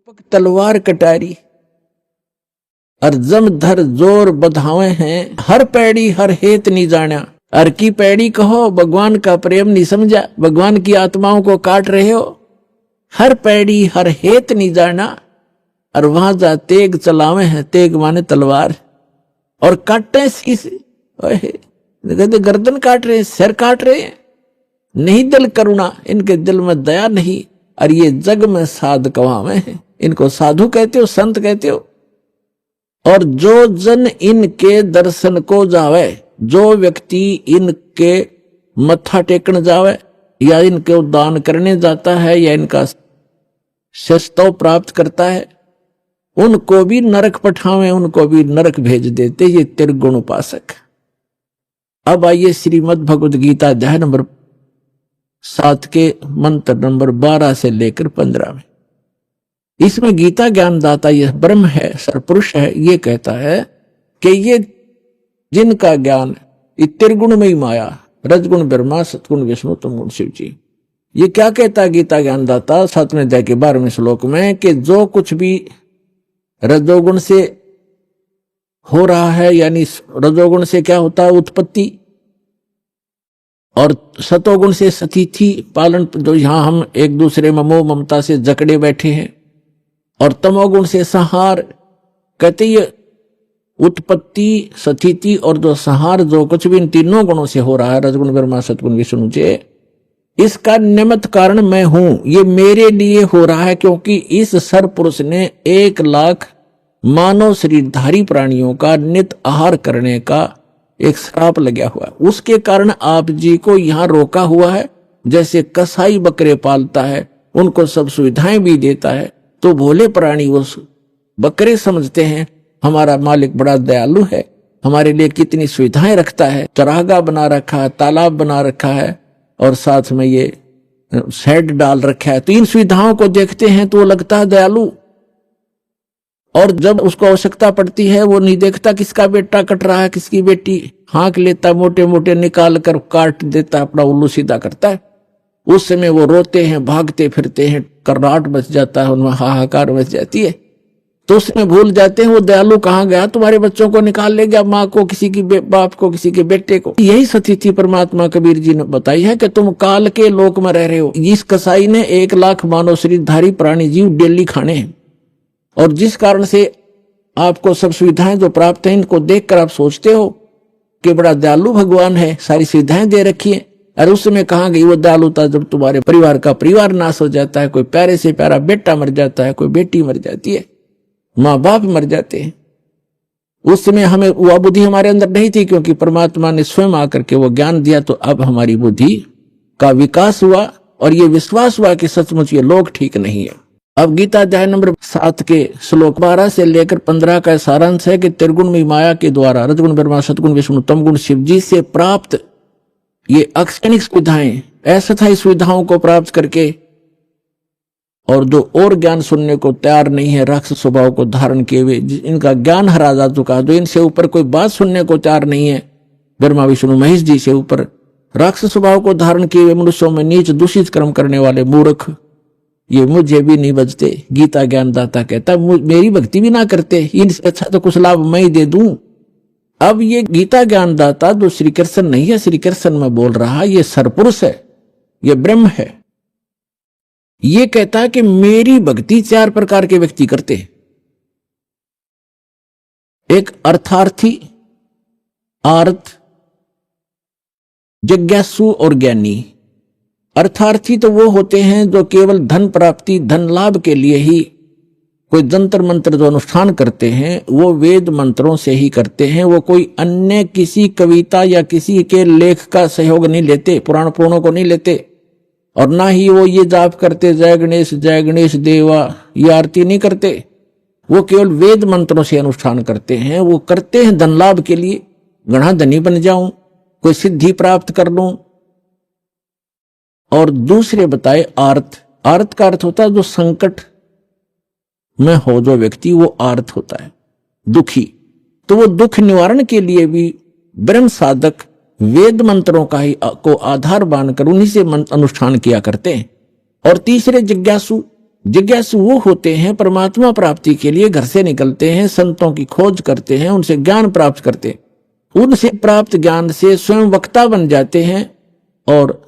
रूपक तलवार कटारी और जम धर जोर बधावे हैं, हर पैड़ी हर हेत नहीं जाना। हर की पैड़ी कहो भगवान का प्रेम नहीं समझा, भगवान की आत्माओं को काट रहे हो। हर पैड़ी हर हेत नहीं जाना, और वहां जा तेग चलावे हैं, तेग माने तलवार, और काटे कहते गर्दन काट रहे हैं, सिर काट रहे हैं। नहीं दिल करुणा, इनके दिल में दया नहीं, और ये जग में साध कवावे हैं। इनको साधु कहते हो, संत कहते हो। और जो जन इनके दर्शन को जावे, जो व्यक्ति इनके मत्था टेकन जावे, या इनको दान करने जाता है, या इनका शस्तव प्राप्त करता है, उनको भी नरक पठावे, उनको भी नरक भेज देते ये त्रिगुण उपासक। अब आइए श्रीमद् भगवद गीता अध्याय नंबर 7 के मंत्र नंबर 12 से लेकर 15 में। इसमें गीता ज्ञानदाता ये ब्रह्म है, सरपुरुष है, ये कहता है कि ये जिनका ज्ञान त्रिगुण में ही माया, रजगुण ब्रह्मा, सतगुण विष्णु, तमगुण शिव जी। ये क्या कहता है गीता ज्ञानदाता 7वें अध्याय के 12वें श्लोक में कि जो कुछ भी रजोगुण से हो रहा है, यानी रजोगुण से क्या होता है उत्पत्ति, और सतोगुण से सतीथि पालन, जो यहां हम एक दूसरे में मोह ममता से जकड़े बैठे हैं, और तमोगुण से संहार। कहते ये उत्पत्ति, सतीथि और जो संहार, जो कुछ भी इन तीनों गुणों से हो रहा है, रजगुण ब्रह्मा सतगुण विष्णु से, इसका निमित्त कारण मैं हूं। ये मेरे लिए हो रहा है, क्योंकि इस सरपुरुष ने 1 लाख मानव शरीरधारी प्राणियों का नित आहार करने का एक श्राप लगा हुआ है। उसके कारण आप जी को यहां रोका हुआ है। जैसे कसाई बकरे पालता है, उनको सब सुविधाएं भी देता है, तो भोले प्राणी वो बकरे समझते हैं हमारा मालिक बड़ा दयालु है, हमारे लिए कितनी सुविधाएं रखता है, चरागाह बना रखा है, तालाब बना रखा है, और साथ में ये शेड डाल रखा है। तो इन सुविधाओं को देखते हैं तो वो लगता है दयालु, और जब उसको आवश्यकता पड़ती है वो नहीं देखता किसका बेटा कट रहा है, किसकी बेटी, हाँक लेता, मोटे मोटे निकाल कर काट देता, अपना उल्लू सीधा करता है। उस समय वो रोते हैं, भागते फिरते हैं, कर्राट मच जाता है, उनमें हाहाकार मच जाती है। तो उसमें भूल जाते हैं वो दयालु कहाँ गया, तुम्हारे बच्चों को निकाल ले गया, माँ को, किसी की बाप को, किसी के बेटे को। यही सतीथि परमात्मा कबीर जी ने बताई है कि तुम काल के लोक में रह रहे हो। इस कसाई ने 1 लाख मानव शरीरधारी प्राणी जीव डेली खाने हैं, और जिस कारण से आपको सब सुविधाएं जो प्राप्त है, इनको देखकर आप सोचते हो कि बड़ा दयालु भगवान है, सारी सुविधाएं दे रखी है। और उस समय कहाँ गई वो दयालुता, जब तुम्हारे परिवार का परिवार नाश हो जाता है, कोई प्यारे से प्यारा बेटा मर जाता है, कोई बेटी मर जाती है, माँ बाप मर जाते हैं। उस समय हमें वह बुद्धि हमारे अंदर नहीं थी, क्योंकि परमात्मा ने स्वयं आकर के वो ज्ञान दिया। तो अब हमारी बुद्धि का विकास हुआ, और ये विश्वास हुआ कि सचमुच ये लोग ठीक नहीं है। अब गीता अध्याय नंबर 7 के श्लोक 12 से लेकर 15 का सारांश है कि त्रिगुण में माया के द्वारा रजगुण ब्रह्मा सतगुण विष्णु तमगुण शिव जी से प्राप्त ये अक्षणिक सुविधाएं, अस्थायी सुविधाओं को प्राप्त करके, और जो और ज्ञान सुनने को तैयार नहीं है, राक्षस स्वभाव को धारण किए हुए, इनका ज्ञान हरा जा चुका, जो इनसे ऊपर कोई बात सुनने को तैयार नहीं है, ब्रह्मा विष्णु महेश जी से ऊपर राक्षस स्वभाव को धारण किए हुए मनुष्यों में नीच दूषित कर्म करने वाले मूर्ख, ये मुझे भी नहीं बचते। गीता ज्ञानदाता कहता मेरी भक्ति भी ना करते, इनसे अच्छा तो कुछ लाभ मैं ही दे दूं। अब ये गीता ज्ञानदाता जो श्री कृष्ण नहीं है, श्री कृष्ण में बोल रहा, ये सरपुरुष है, ये ब्रह्म है। ये कहता है कि मेरी भक्ति 4 प्रकार के व्यक्ति करते हैं। एक अर्थार्थी, आर्थ, जिज्ञासु और ज्ञानी। अर्थार्थी तो वो होते हैं जो केवल धन प्राप्ति, धन लाभ के लिए ही कोई जंतर मंत्र जो अनुष्ठान करते हैं, वो वेद मंत्रों से ही करते हैं। वो कोई अन्य किसी कविता या किसी के लेख का सहयोग नहीं लेते, पुराण पुराणों को नहीं लेते, और ना ही वो ये जाप करते जय गणेश देवा, ये आरती नहीं करते। वो केवल वेद मंत्रों से अनुष्ठान करते हैं। वो करते हैं धन लाभ के लिए, घना धनी बन जाऊं, कोई सिद्धि प्राप्त कर लूं। और दूसरे बताए आर्थ। आर्थ का अर्थ होता है जो संकट में हो जो व्यक्ति, वो आर्थ होता है, दुखी। तो वो दुख निवारण के लिए भी ब्रह्म साधक वेद मंत्रों का ही को आधार मानकर उन्हीं से अनुष्ठान किया करते हैं। और तीसरे जिज्ञासु, जिज्ञासु वो होते हैं परमात्मा प्राप्ति के लिए घर से निकलते हैं, संतों की खोज करते हैं, उनसे ज्ञान प्राप्त करते हैं, उनसे प्राप्त ज्ञान से स्वयं वक्ता बन जाते हैं और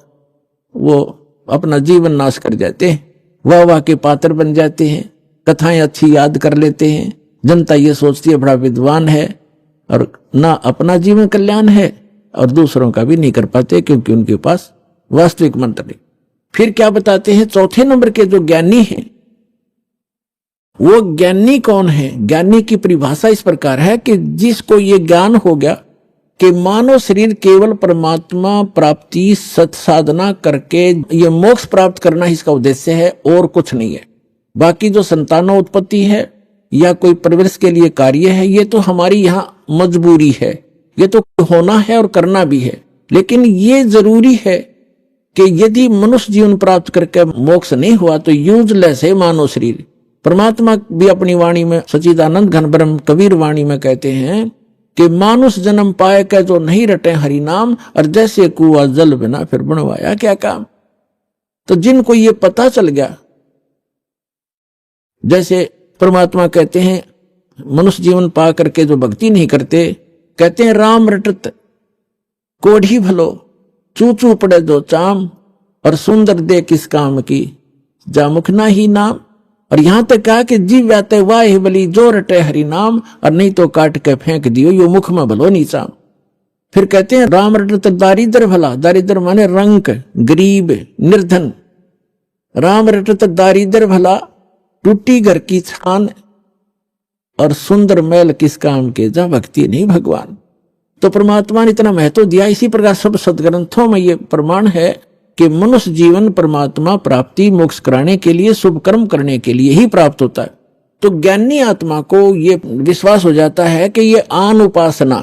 वो अपना जीवन नाश कर जाते हैं, वाह वाह के पात्र बन जाते हैं, कथाएं अच्छी याद कर लेते हैं। जनता ये सोचती है बड़ा विद्वान है और ना अपना जीवन कल्याण है और दूसरों का भी नहीं कर पाते, क्योंकि उनके पास वास्तविक मंत्र नहीं। फिर क्या बताते हैं, चौथे नंबर के जो ज्ञानी हैं, वो ज्ञानी कौन है? ज्ञानी की परिभाषा इस प्रकार है कि जिसको ये ज्ञान हो गया कि मानव शरीर केवल परमात्मा प्राप्ति सत साधना करके ये मोक्ष प्राप्त करना इसका उद्देश्य है और कुछ नहीं है। बाकी जो संतानों उत्पत्ति है या कोई परवरिश के लिए कार्य है, ये तो हमारी यहाँ मजबूरी है, ये तो होना है और करना भी है। लेकिन ये जरूरी है कि यदि मनुष्य जीवन प्राप्त करके मोक्ष नहीं हुआ तो यूजलेस है मानव शरीर। परमात्मा भी अपनी वाणी में सच्चिदानंद घन ब्रह्म कबीर वाणी में कहते हैं कि मानुष जन्म पाए के जो नहीं रटे हरि नाम, और जैसे कुआ जल बिना फिर बनवाया क्या काम। तो जिनको ये पता चल गया, जैसे परमात्मा कहते हैं मनुष्य जीवन पा करके जो भक्ति नहीं करते, कहते हैं राम रटत कोढ़ी भलो, चू चू पड़े दो चाम, और सुंदर दे किस काम की, जामुख ना ही नाम। और यहां तक कहा कि जीव व्याते वाह बली जो रटे हरि नाम, और नहीं तो काट के फेंक दियो यो मुख में भलो नीचा। फिर कहते हैं राम रटत दारिद्र भला, दारिद्र माने रंक, गरीब, निर्धन। राम रटत दारिद्र भला, टूटी घर की छान, और सुंदर मैल किस काम के, जा भक्ति नहीं भगवान। तो परमात्मा ने इतना महत्व दिया। इसी प्रकार सब सदग्रंथों में ये प्रमाण है कि मनुष्य जीवन परमात्मा प्राप्ति मोक्ष कराने के लिए, शुभ कर्म करने के लिए ही प्राप्त होता है। तो ज्ञानी आत्मा को ये विश्वास हो जाता है कि ये आन उपासना,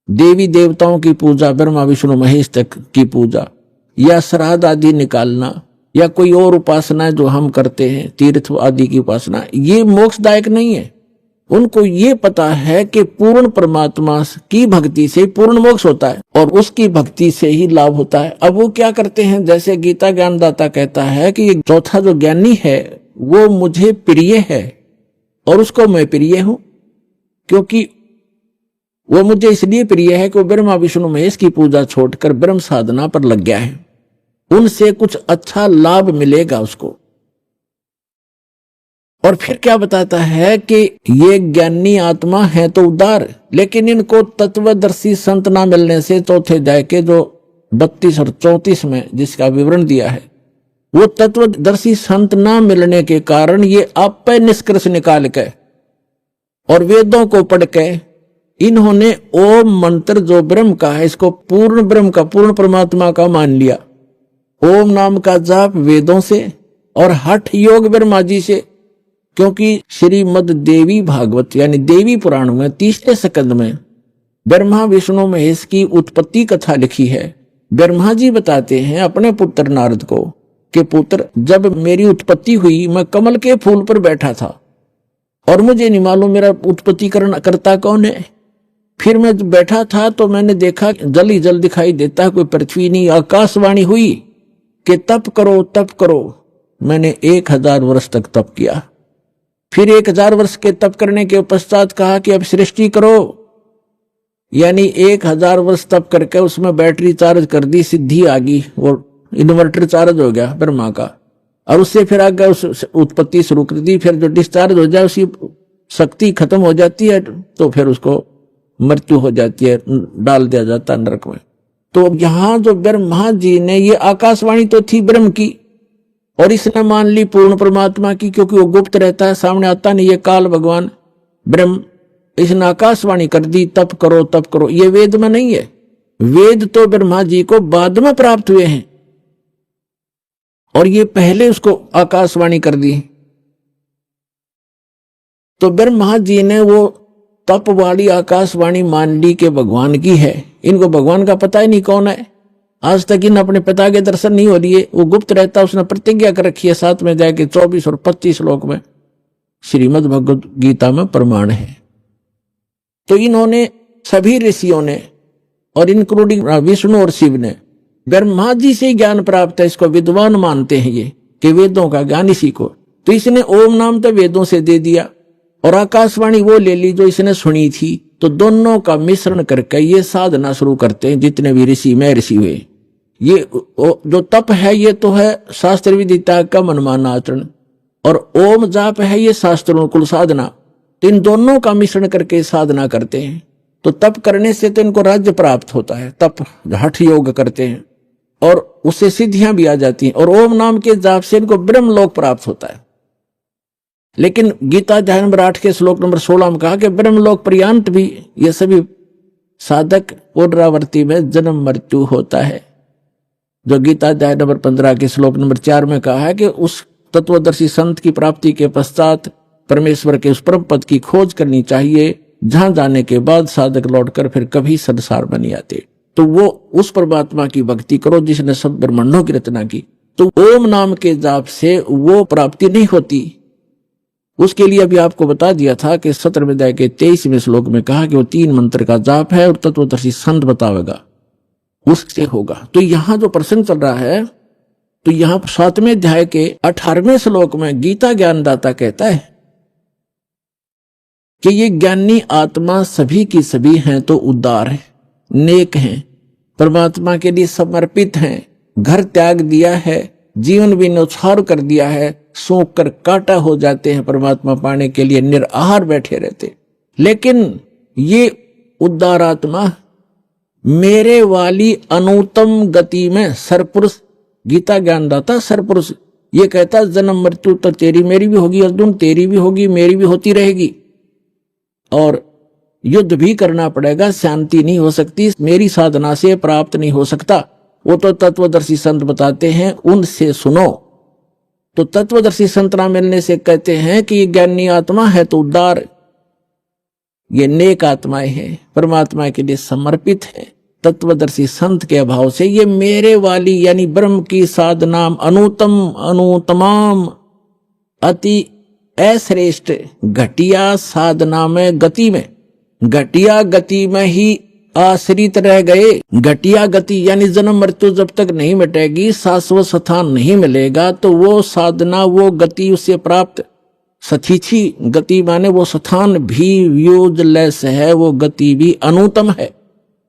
देवी देवताओं की पूजा, ब्रह्मा विष्णु महेश तक की पूजा, या श्राद्ध आदि निकालना, या कोई और उपासना जो हम करते हैं, तीर्थ आदि की उपासना, ये मोक्षदायक नहीं है। उनको ये पता है कि पूर्ण परमात्मा की भक्ति से पूर्ण मोक्ष होता है और उसकी भक्ति से ही लाभ होता है। अब वो क्या करते हैं, जैसे गीता ज्ञानदाता कहता है कि ये चौथा जो ज्ञानी है वो मुझे प्रिय है और उसको मैं प्रिय हूं, क्योंकि वो मुझे इसलिए प्रिय है कि वो ब्रह्मा विष्णु महेश की पूजा छोड़कर ब्रह्म साधना पर लग गया है, उनसे कुछ अच्छा लाभ मिलेगा उसको। और फिर क्या बताता है कि ये ज्ञानी आत्मा है तो उदार, लेकिन इनको तत्वदर्शी संत ना मिलने से चौथे अध्याय के जो 32 और 34 में जिसका विवरण दिया है, वो तत्वदर्शी संत ना मिलने के कारण ये आप निष्कर्ष निकाल के और वेदों को पढ़ के इन्होंने ओम मंत्र जो ब्रह्म का है इसको पूर्ण ब्रह्म का, पूर्ण परमात्मा का मान लिया। ओम नाम का जाप वेदों से और हठ योग ब्रह्मा जी से, क्योंकि श्रीमद देवी भागवत यानी देवी पुराण में 30वें स्कंद में ब्रह्मा विष्णु महेश की उत्पत्ति कथा लिखी है। ब्रह्मा जी बताते हैं अपने पुत्र नारद को कि पुत्र, जब मेरी उत्पत्ति हुई मैं कमल के फूल पर बैठा था और मुझे नहीं मालूम मेरा उत्पत्ति करता कौन है। फिर मैं बैठा था तो मैंने देखा जल ही जल दिखाई देता, कोई पृथ्वी नहीं। आकाशवाणी हुई कि तप करो तप करो। मैंने 1000 वर्ष तक तप किया। फिर 1000 वर्ष के तप करने के पश्चात कहा कि अब सृष्टि करो, यानी 1000 वर्ष तप करके उसमें बैटरी चार्ज कर दी, सिद्धि आ गई, वो इन्वर्टर चार्ज हो गया ब्रह्मा का, और उससे फिर आगे उस उत्पत्ति शुरू कर दी। फिर जो डिस्चार्ज हो जाए उसकी शक्ति खत्म हो जाती है तो फिर उसको मृत्यु हो जाती है, डाल दिया जाता नरक में। तो यहाँ जो ब्रह्मा जी ने, ये आकाशवाणी तो थी ब्रह्म की और इसने मान ली पूर्ण परमात्मा की, क्योंकि वो गुप्त रहता है, सामने आता नहीं, ये काल भगवान ब्रह्म, इसने आकाशवाणी कर दी तप करो तप करो। ये वेद में नहीं है, वेद तो ब्रह्मा जी को बाद में प्राप्त हुए हैं और ये पहले उसको आकाशवाणी कर दी। तो ब्रह्मा जी ने वो तप वाली आकाशवाणी मान ली कि भगवान की है। इनको भगवान का पता ही नहीं कौन है, आज तक इन अपने पिता के दर्शन नहीं हो लिए, वो गुप्त रहता। उसने प्रतिज्ञा कर रखी है 7 में जाके 24 और 25 श्लोक में श्रीमद् भगवद गीता में प्रमाण है। तो इन्होंने सभी ऋषियों ने और इंक्लूडिंग विष्णु और शिव ने ब्रह्मा जी से ज्ञान प्राप्त है, इसको विद्वान मानते हैं ये कि वेदों का ज्ञान इसी को, तो इसने ओम नाम तो वेदों से दे दिया और आकाशवाणी वो ले ली जो इसने सुनी थी। तो दोनों का मिश्रण करके ये साधना शुरू करते हैं जितने भी ऋषि में ऋषि हुए। ये जो तप है ये तो है शास्त्र विधि त्याग का मनमाना आचरण, और ओम जाप है ये शास्त्रोनुकूल साधना। तो इन दोनों का मिश्रण करके साधना करते हैं। तो तप करने से तो इनको राज्य प्राप्त होता है, तप हठ योग करते हैं और उससे सिद्धियां भी आ जाती हैं, और ओम नाम के जाप से इनको ब्रह्मलोक प्राप्त होता है। लेकिन गीता अध्याय नंबर 8 के श्लोक नंबर 16 में कहा कि ब्रह्मलोक पर्यंत भी ये सभी साधक पुनरावृत्ति में जन्म मृत्यु होता है। जो गीता अध्याय नंबर 15 के श्लोक नंबर 4 में कहा है कि उस तत्वदर्शी संत की प्राप्ति के पश्चात परमेश्वर के उस परम पद की खोज करनी चाहिए जहां जाने के बाद साधक लौटकर फिर कभी संसार में नहीं आते। तो वो उस परमात्मा की भक्ति करो जिसने सब ब्रह्मांडों की रचना की। तो ओम नाम के जाप से वो प्राप्ति नहीं होती। उसके लिए अभी आपको बता दिया था कि 17वें अध्याय के 23वें श्लोक में कहा कि वो 3 मंत्र का जाप है और तत्वदर्शी संत बतावेगा, उससे होगा। तो यहां जो प्रसंग चल रहा है, तो यहां 7वें अध्याय के 18वें श्लोक में गीता ज्ञानदाता कहता है कि ये ज्ञानी आत्मा सभी की सभी हैं तो उदार है, नेक हैं, परमात्मा के लिए समर्पित हैं, घर त्याग दिया है, जीवन भी न्यौछावर कर दिया है, सूख कर काटा हो जाते हैं, परमात्मा पाने के लिए निराहार बैठे रहते। लेकिन ये उदार आत्मा मेरे वाली अनुत्तम गति में सरपुरुष, गीता ज्ञानदाता सरपुरुष ये कहता जन्म मृत्यु तो तेरी मेरी भी होगी अर्जुन, तेरी भी होगी मेरी भी होती रहेगी, और युद्ध भी करना पड़ेगा, शांति नहीं हो सकती, मेरी साधना से प्राप्त नहीं हो सकता। वो तो तत्वदर्शी संत बताते हैं, उनसे सुनो। तो तत्वदर्शी संत ना मिलने से कहते हैं कि ये ज्ञानी आत्मा है तो उदार, ये नेक आत्माएं हैं, परमात्मा के लिए समर्पित है। तत्वदर्शी संत के अभाव से ये मेरे वाली यानी ब्रह्म की साधना अनुतम अनुतमाम अति अश्रेष्ठ घटिया साधना में गति में, घटिया गति में ही आश्रित रह गए। घटिया गति यानी जन्म मृत्यु जब तक नहीं मिटेगी, शाश्वत स्थान नहीं मिलेगा, तो वो साधना वो गति उससे प्राप्त सथीची गति माने वो स्थान भी यूजलेस है, वो गति भी अनुतम है।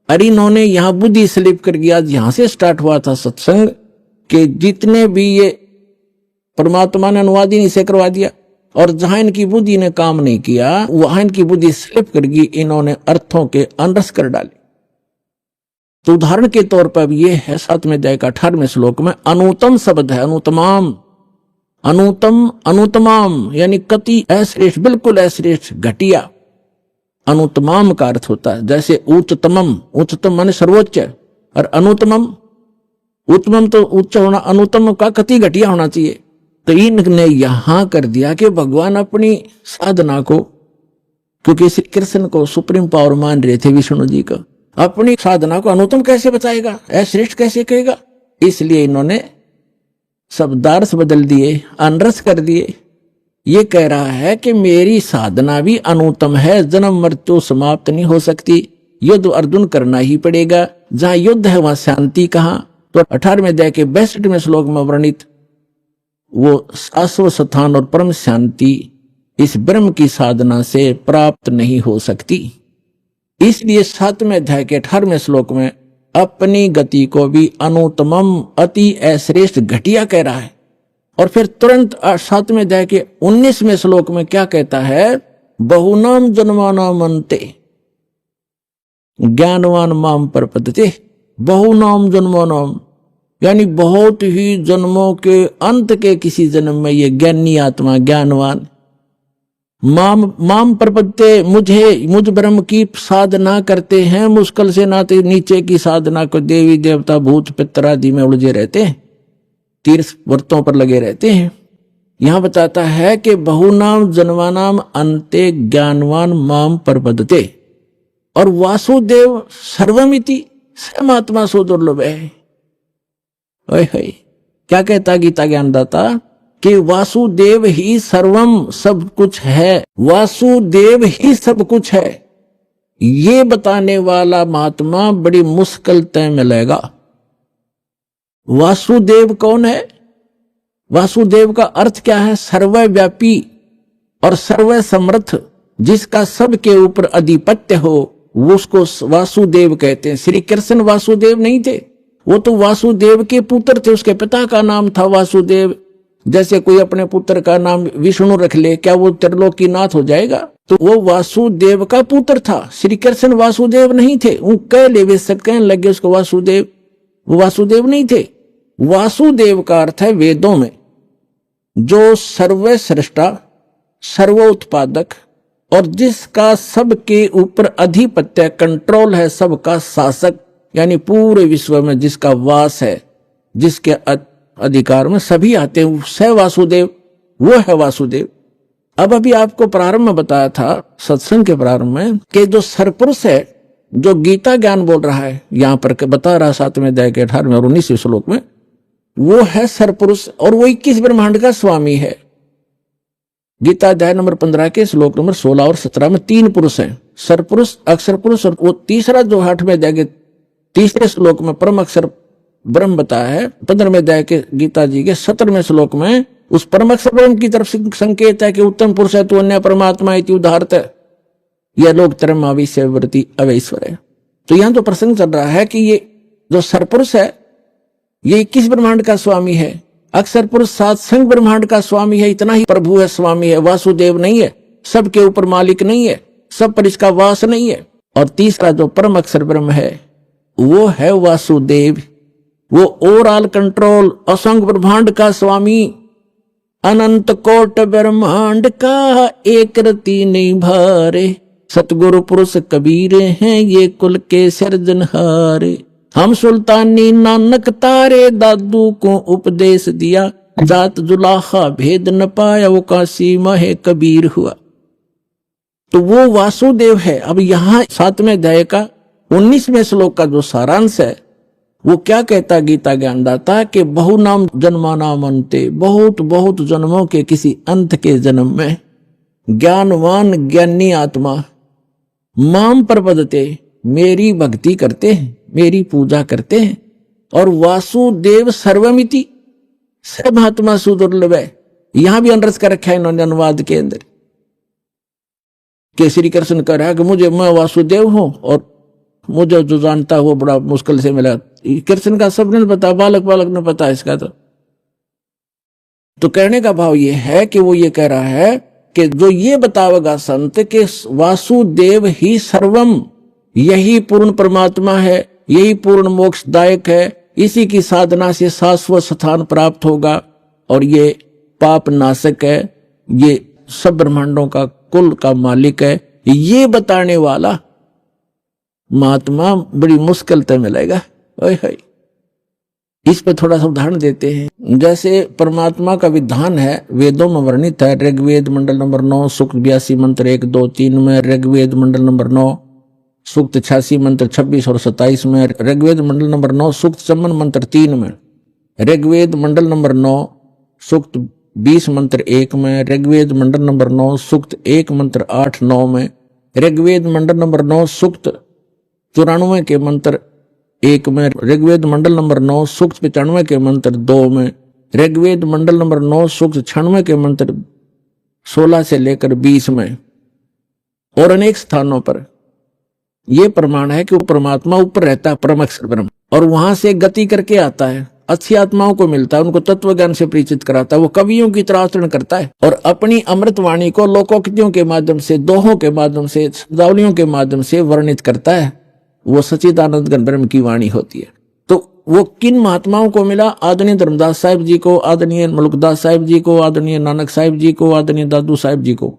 अरे इन्होंने यहाँ बुद्धि स्लिप कर गया। यहां से स्टार्ट हुआ था सत्संग के जितने भी ये परमात्मा ने अनुवाद ही नहीं से करवा दिया, और जहां इनकी बुद्धि ने काम नहीं किया वहां इनकी बुद्धि स्लिप कर गई, इन्होंने अर्थों के अनरस कर डाले। तो उदाहरण के तौर पर ये है 7वें अध्याय का 18वें श्लोक में अनुतम शब्द है, अनुतमाम, अनुतम अनुतमाम यानी कति अश्रेष्ठ, बिल्कुल अश्रेष्ठ, घटिया। अनुतमाम का अर्थ होता है जैसे उच्चतमम, उच्चतम माने सर्वोच्च, और अनुतमम, उत्तमम तो उच्च होना, अनुतम का कति घटिया होना चाहिए। तो इनने यहां कर दिया कि भगवान अपनी साधना को, क्योंकि श्री कृष्ण को सुप्रीम पावर मान रहे थे विष्णु जी को, अपनी साधना को अनुतम कैसे बताएगा, अश्रेष्ठ कैसे कहेगा, इसलिए इन्होंने शब्दार्थ बदल दिए, अनरस कर दिए। ये कह रहा है कि मेरी साधना भी अनुतम है, जन्म मृत्यु समाप्त नहीं हो सकती, युद्ध अर्जुन करना ही पड़ेगा, जहां युद्ध है वहां शांति कहां। तो 18वें अध्याय के 62वें श्लोक में वर्णित वो शाश्वत स्थान और परम शांति इस ब्रह्म की साधना से प्राप्त नहीं हो सकती। इसलिए 7वें अध्याय के 18वें श्लोक में अपनी गति को भी अनुतमम अति अश्रेष्ठ घटिया कह रहा है। और फिर तुरंत 7वें अध्याय के 19वें श्लोक में क्या कहता है, बहुनाम जन्मानाम अन्ते ज्ञानवान माम प्रपद्यते। बहुनाम जन्मानाम यानी बहुत ही जन्मों के अंत के किसी जन्म में ये ज्ञानी आत्मा ज्ञानवान माम प्रपद्यते, मुझ ब्रह्म की साधना करते हैं, मुश्किल से नाते नीचे की साधना को देवी देवता भूत पितर आदि में उलझे रहते हैं, तीर्थ व्रतों पर लगे रहते हैं। यहां बताता है कि बहुनाम जन्मानाम अन्ते ज्ञानवान माम प्रपद्यते, और वासुदेव सर्वमिति समात्मा सो दुर्लभ है। क्या कहता गीता ज्ञानदाता कि वासुदेव ही सर्वम, सब कुछ है, वासुदेव ही सब कुछ है, ये बताने वाला महात्मा बड़ी मुश्किल तय मिलेगा। वासुदेव कौन है? वासुदेव का अर्थ क्या है? सर्वव्यापी और सर्व समर्थ, जिसका सबके ऊपर अधिपत्य हो, वो उसको वासुदेव कहते हैं। श्री कृष्ण वासुदेव नहीं थे, वो तो वासुदेव के पुत्र थे, उसके पिता का नाम था वासुदेव। जैसे कोई अपने पुत्र का नाम विष्णु रख ले, क्या वो त्रिलोकीनाथ हो जाएगा? तो वो वासुदेव का पुत्र था। श्री कृष्ण वासुदेव नहीं थे, वो कह ले वे सब कहने लगे उसको वासुदेव, वो वासुदेव नहीं थे। वासुदेव का अर्थ है वेदों में जो सर्वश्रेष्ठा, सर्व उत्पादक और जिसका सबके ऊपर अधिपत्य, कंट्रोल है, सबका शासक, यानी पूरे विश्व में जिसका वास है, जिसके अधिकार में सभी आते हैं, स वासुदेव, वो है वासुदेव। अब अभी आपको प्रारंभ में बताया था, सत्संग के प्रारंभ में, कि जो सरपुरुष है, जो गीता ज्ञान बोल रहा है, यहां पर बता रहा 7वें अध्याय के 18वें और 19वें श्लोक में, वो है सरपुरुष और वो 21 ब्रह्मांड का स्वामी है। गीता अध्याय नंबर 15 के श्लोक नंबर 16 और 17 में 3 पुरुष हैं, सरपुरुष, अक्षर पुरुष, और वो तीसरा जो 8वें अध्याय के 3रे श्लोक में परम अक्षर ब्रह्म बताया है। 15वें अध्याय के गीता जी के 17वें श्लोक में उस परम अक्षर ब्रह्म की तरफ संकेत है कि उत्तम पुरुष है तो अन्य परमात्मा इति उदाहरत, यह लोग तरम आविष्यवर्ती अवैश्वर है। तो यहां तो प्रसंग चल रहा है कि ये जो सरपुरुष है ये 21 ब्रह्मांड का स्वामी है, अक्षर पुरुष 7 संग ब्रह्मांड का स्वामी है, इतना ही प्रभु है, स्वामी है, वासुदेव नहीं है, सबके ऊपर मालिक नहीं है, सब पर इसका वास नहीं है। और तीसरा जो परम अक्षर ब्रह्म है वो है वासुदेव, वो ओवरऑल कंट्रोल, असंग ब्रह्मांड का स्वामी, अनंत कोट ब्रह्मांड का एक रति नहीं भारे, सतगुरु पुरुष कबीर हैं ये कुल के सिरजनहारे। हम सुल्तानी नानक तारे दादू को उपदेश दिया, जात जुलाहा भेद न पाया वो काशी महे कबीर हुआ। तो वो वासुदेव है। अब यहाँ 7वें अध्याय का 19वें श्लोक का जो सारांश है वो क्या कहता गीता ज्ञानदाता कि बहु नाम जन्मानाम अन्ते, बहुत बहुत जन्मों के किसी अंत के जन्म में ज्ञानवान ज्ञानी आत्मा माम प्रपदते, मेरी भक्ति करते हैं, मेरी पूजा करते हैं। और वासुदेव सर्वमिति, सब आत्मा सुदुर्लभ है। यहां भी अनरस कर रखा है इन्होंने अनुवाद के अंदर कि श्री कृष्ण कह रहा है कि मुझे, मैं वासुदेव हूं और मुझे जो जानता है वो बड़ा मुश्किल से मिला। कृष्ण का सब ने पता, बालक बालक ने पता इसका। तो कहने का भाव ये है कि वो ये कह रहा है कि जो ये बतावेगा संत के वासुदेव ही सर्वम, यही पूर्ण परमात्मा है, यही पूर्ण मोक्षदायक है, इसी की साधना से शाश्वत स्थान प्राप्त होगा और ये पाप नाशक है, ये सब ब्रह्मांडों का कुल का मालिक है, ये बताने वाला महात्मा बड़ी मुश्किल से मिलेगा। इस पे थोड़ा सा उदाहरण देते हैं। जैसे परमात्मा का विधान है, वेदों में वर्णित है। ऋग्वेद मंडल नंबर 9 सूक्त 82 मंत्र 1, 2, 3 में, ऋग्वेद मंडल नंबर 9 सूक्त 86 मंत्र 26 और 27 में, ऋग्वेद मंडल नंबर 9 सूक्त 54 मंत्र 3 में, ऋग्वेद मंडल नंबर 9 सूक्त 20 मंत्र 1 में, ऋग्वेद मंडल नंबर 9 सूक्त 1 मंत्र 8, 9 में, ऋग्वेद मंडल नंबर 9 सूक्त 94 के मंत्र 1 में, ऋग्वेद मंडल नंबर 9 सूक्त 95 के मंत्र 2 में, ऋग्वेद मंडल नंबर 9 सूक्त 96 के मंत्र 16 से लेकर 20 में और अनेक स्थानों पर यह प्रमाण है कि वो परमात्मा ऊपर रहता है, परम अक्षर ब्रह्म, और वहां से गति करके आता है, अच्छी आत्माओं को मिलता है, उनको तत्व ज्ञान से परिचित कराता है, वो कवियों की तरह आचरण करता है और अपनी अमृत वाणी को लोकोक्तियों के माध्यम से, दोहों के माध्यम से, शब्दावलियों के माध्यम से वर्णित करता है। वो सच्चिदानंद घन ब्रह्म की वाणी होती है। तो वो किन महात्माओं को मिला? आदरणीय धर्मदास साहिब जी को, आदरणीय मलुकदास साहिब जी को, आदरणीय नानक साहिब जी को, आदरणीय दादू साहिब जी को,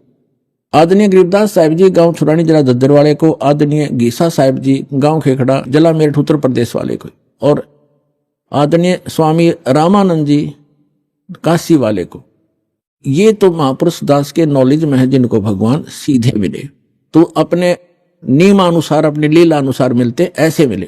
आदरणीय गरीबदास साहिब जी गांव छुरानी जिला दद्दर वाले को, आदरणीय गीसा साहिब जी गांव खेखड़ा जिला मेरठ उत्तर प्रदेश वाले को, और आदरणीय स्वामी रामानंद जी काशी वाले को। ये तो महापुरुष दास के नॉलेज में है, जिनको भगवान सीधे मिले, तो अपने नियमानुसार, अपनी लीला अनुसार मिलते, ऐसे मिले।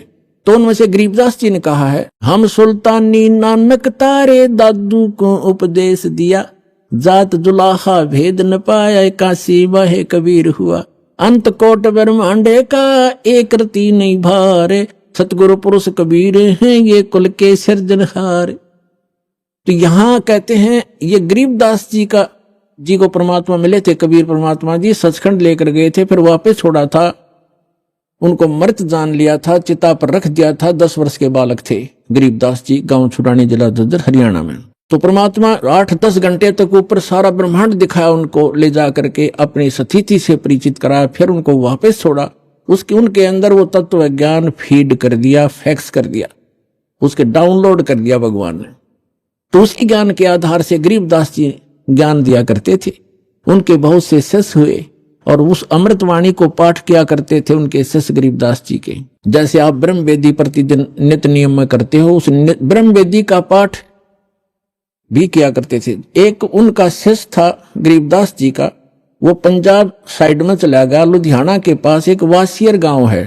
तो उनमें से गरीबदास जी ने कहा है, हम सुल्तानी नानक तारे दादू को उपदेश दिया, जात जुलाहा भेद न पाया काशी महे कबीर हुआ। अंत कोट ब्रह्मांडे का एक रति नहीं भारे, सतगुरु पुरुष कबीर हैं ये कुल के सिरजनहार। तो यहां कहते हैं ये गरीबदास जी को परमात्मा मिले थे, कबीर परमात्मा जी सचखंड लेकर गए थे, फिर वापस छोड़ा था, उनको मृत जान लिया था, चिता पर रख दिया था। 10 वर्ष के बालक थे गरीबदास जी, गांव छुड़ानी, जिला झज्जर, हरियाणा में। तो परमात्मा 8-10 घंटे तक ऊपर सारा ब्रह्मांड दिखाया उनको, ले जा करके अपनी स्थिति से परिचित कराया, फिर उनको वापस छोड़ा। उनके अंदर वो तत्व ज्ञान फीड कर दिया, फैक्स कर दिया, उसके डाउनलोड कर दिया भगवान ने। तो उसी ज्ञान के आधार से गरीबदास जी ज्ञान दिया करते थे। उनके बहुत से शिष्य हुए और उस अमृतवाणी को पाठ किया करते थे उनके शिष्य गरीबदास जी के। जैसे आप ब्रह्म वेदी प्रतिदिन नित्य नियम में करते हो, उस ब्रह्म वेदी का पाठ भी किया करते थे। एक उनका शिष्य था गरीबदास जी का, वो पंजाब साइड में चला गया। लुधियाना के पास एक वासियर गांव है,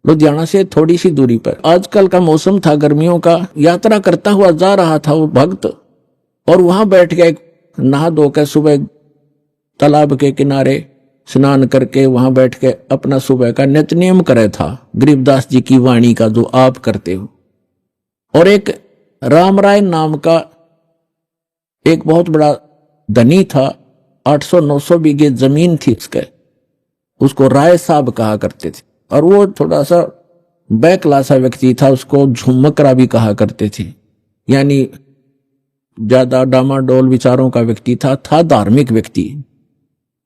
लुधियाना से थोड़ी सी दूरी पर। आजकल का मौसम था गर्मियों का, यात्रा करता हुआ जा रहा था वो भक्त, और वहां बैठ गया, नहा धोकर सुबह तालाब के किनारे स्नान करके वहां बैठ के अपना सुबह का नित्य नियम करे था, गरीबदास जी की वाणी का जो आप करते हो। और एक रामराय नाम का एक बहुत बड़ा धनी था, 800-900 बीघे जमीन थी उसको राय साहब कहा करते थे। और वो थोड़ा सा बैकलासा व्यक्ति था, उसको झुमकरा भी कहा करते थे, यानी ज्यादा डामाडोल विचारों का व्यक्ति था धार्मिक व्यक्ति।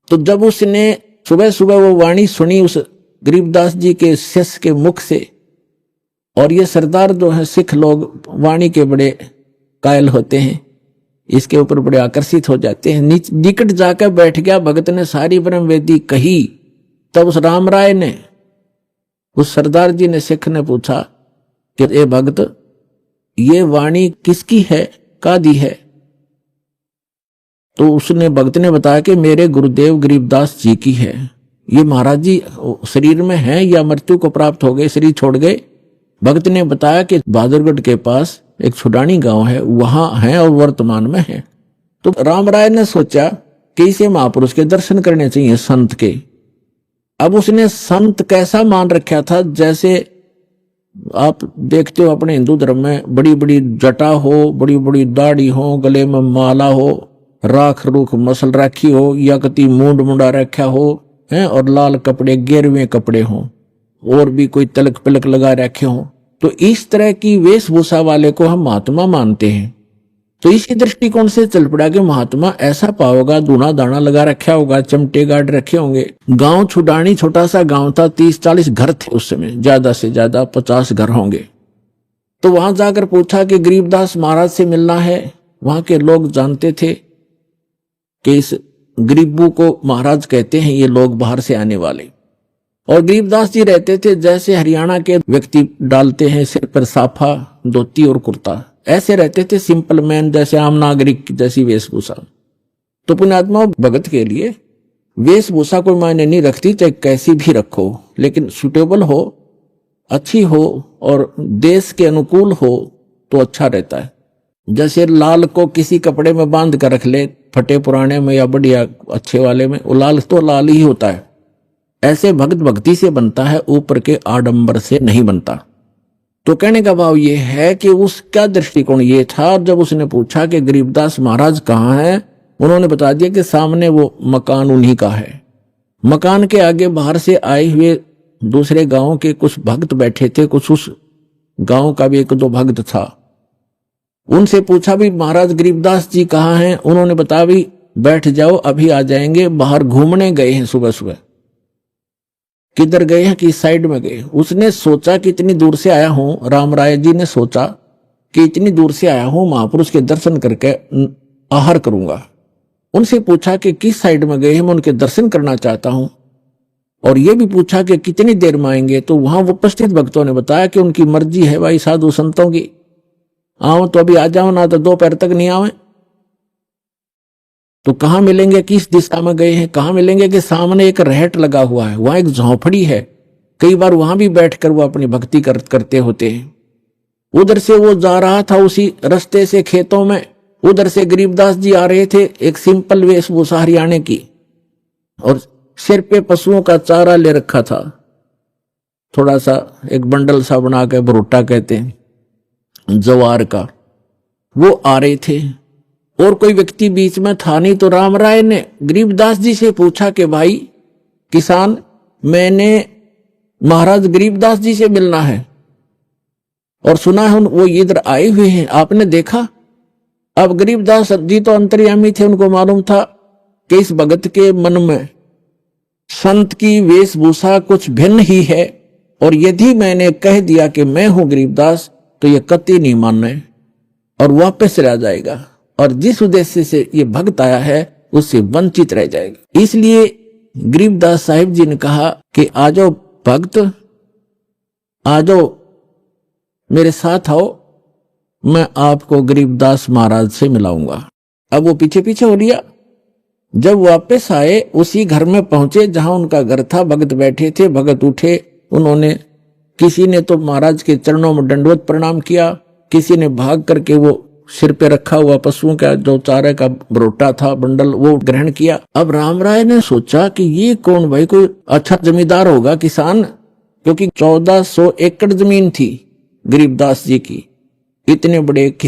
तो जब उसने सुबह सुबह वो वाणी सुनी उस गरीबदास जी के शिष्य के मुख से, और ये सरदार जो है सिख लोग वाणी के बड़े कायल होते हैं, इसके ऊपर बड़े आकर्षित हो जाते हैं। निकट जाकर बैठ गया, भगत ने सारी ब्रह्म वेदी कही। तब उस रामराय ने, उस सरदार जी ने, सिख ने पूछा कि ए भगत, ये वाणी किसकी है, कादी है? तो उसने, भक्त ने बताया कि मेरे गुरुदेव गरीबदास जी की है। ये महाराज जी शरीर में हैं या मृत्यु को प्राप्त हो गए, शरीर छोड़ गए? भक्त ने बताया कि बहादुरगढ़ के पास एक छुडानी गांव है, वहां है और वर्तमान में है। तो रामराय ने सोचा कि इसे महापुरुष के दर्शन करने चाहिए, संत के। अब उसने संत कैसा मान रखा था, जैसे आप देखते हो अपने हिंदू धर्म में बड़ी बड़ी जटा हो, बड़ी बड़ी दाढ़ी हो, गले में माला हो, राख रूख मसल रखी हो, या कति मूंड मुंडा रखा हो है, और लाल कपड़े, गेरवे कपड़े हो, और भी कोई तिलक पिलक लगा रखे हो। तो इस तरह की वेशभूषा वाले को हम महात्मा मानते हैं। तो इसी दृष्टिकोण से चल पड़ा कि महात्मा ऐसा पाओगा, दूना दाना लगा रखा होगा, चमटे गाड़ रखे होंगे। गांव छुडानी छोटा सा गांव था, 30-40 घर थे उस समय, ज्यादा से ज्यादा 50 घर होंगे। तो वहां जाकर पूछा कि गरीबदास महाराज से मिलना है। वहां के लोग जानते थे कि इस गरीबू को महाराज कहते हैं, ये लोग बाहर से आने वाले। और गरीबदास जी रहते थे जैसे हरियाणा के व्यक्ति डालते हैं सिर पर साफा, धोती और कुर्ता, ऐसे रहते थे, सिंपल मैन, जैसे आम नागरिक जैसी वेशभूषा। तो पुण्यात्मा भगत के लिए वेशभूषा कोई मायने नहीं रखती, चाहे कैसी भी रखो, लेकिन सुटेबल हो, अच्छी हो और देश के अनुकूल हो तो अच्छा रहता है। जैसे लाल को किसी कपड़े में बांध कर रख ले, फटे पुराने में या बढ़िया अच्छे वाले में, वो लाल तो लाल ही होता है। ऐसे भक्त भक्ति से बनता है, ऊपर के आडंबर से नहीं बनता। तो कहने का भाव ये है कि उसका दृष्टिकोण ये था। जब उसने पूछा कि गरीबदास महाराज कहाँ हैं, उन्होंने बता दिया कि सामने वो मकान उन्हीं का है। मकान के आगे बाहर से आए हुए दूसरे गांव के कुछ भक्त बैठे थे, कुछ उस गांव का भी 1-2 भक्त था। उनसे पूछा भी महाराज गरीबदास जी कहाँ हैं? उन्होंने बताया भी बैठ जाओ, अभी आ जाएंगे, बाहर घूमने गए हैं सुबह सुबह। किधर गए हैं, किस साइड में गए? उसने सोचा कि इतनी दूर से आया हूं, रामराय जी ने सोचा कि इतनी दूर से आया हूं, महापुरुष के दर्शन करके आहार करूंगा। उनसे पूछा कि किस साइड में गए हैं, मैं उनके दर्शन करना चाहता हूं। और ये भी पूछा कि कितनी देर में आएंगे। तो वहां उपस्थित भक्तों ने बताया कि उनकी मर्जी है भाई, साधु संतों की, आओ तो अभी आ जाओ, ना तो दोपहर तक नहीं आवे। तो कहां मिलेंगे, किस दिशा में गए हैं, कहां मिलेंगे? कि सामने एक रहट लगा हुआ है, वहां एक झोंपड़ी है, कई बार वहां भी बैठकर वो अपनी भक्ति करते होते हैं। उधर से वो जा रहा था, उसी रास्ते से खेतों में, उधर से गरीबदास जी आ रहे थे, एक सिंपल वेशभूषा हरियाणे की, और सिर पे पशुओं का चारा ले रखा था, थोड़ा सा एक बंडल सा बना के, भुट्टा कहते हैं, जवार का, वो आ रहे थे और कोई व्यक्ति बीच में था नहीं, तो राम राय ने गरीबदास जी से पूछा कि भाई किसान, मैंने महाराज गरीबदास जी से मिलना है और सुना है वो इधर आए हुए हैं, आपने देखा? अब गरीबदास जी तो अंतर्यामी थे, उनको मालूम था कि इस भगत के मन में संत की वेशभूषा कुछ भिन्न ही है, और यदि मैंने कह दिया कि मैं हूं गरीबदास तो ये कतई नहीं मानना और वापस रह जाएगा, और जिस उद्देश्य से ये भक्त आया है उससे वंचित रह जाएगा। इसलिए गरीबदास साहिब जी ने कहा कि आ जाओ भक्त, आ जाओ मेरे साथ आओ, मैं आपको गरीबदास महाराज से मिलाऊंगा। अब वो पीछे पीछे हो लिया। जब वापस आए उसी घर में पहुंचे जहां उनका घर था, भगत बैठे थे। भगत उठे, उन्होंने किसी ने तो महाराज के चरणों में दंडवत प्रणाम किया, किसी ने भाग करके वो सिर पे रखा हुआ पशुओं का जो चारे का बरोटा था बंडल वो ग्रहण किया। अब राम राय ने सोचा कि ये कौन भाई, कोई अच्छा जमींदार होगा, किसान, क्योंकि 1400 एकड़ जमीन थी गरीबदास जी की, इतने बड़े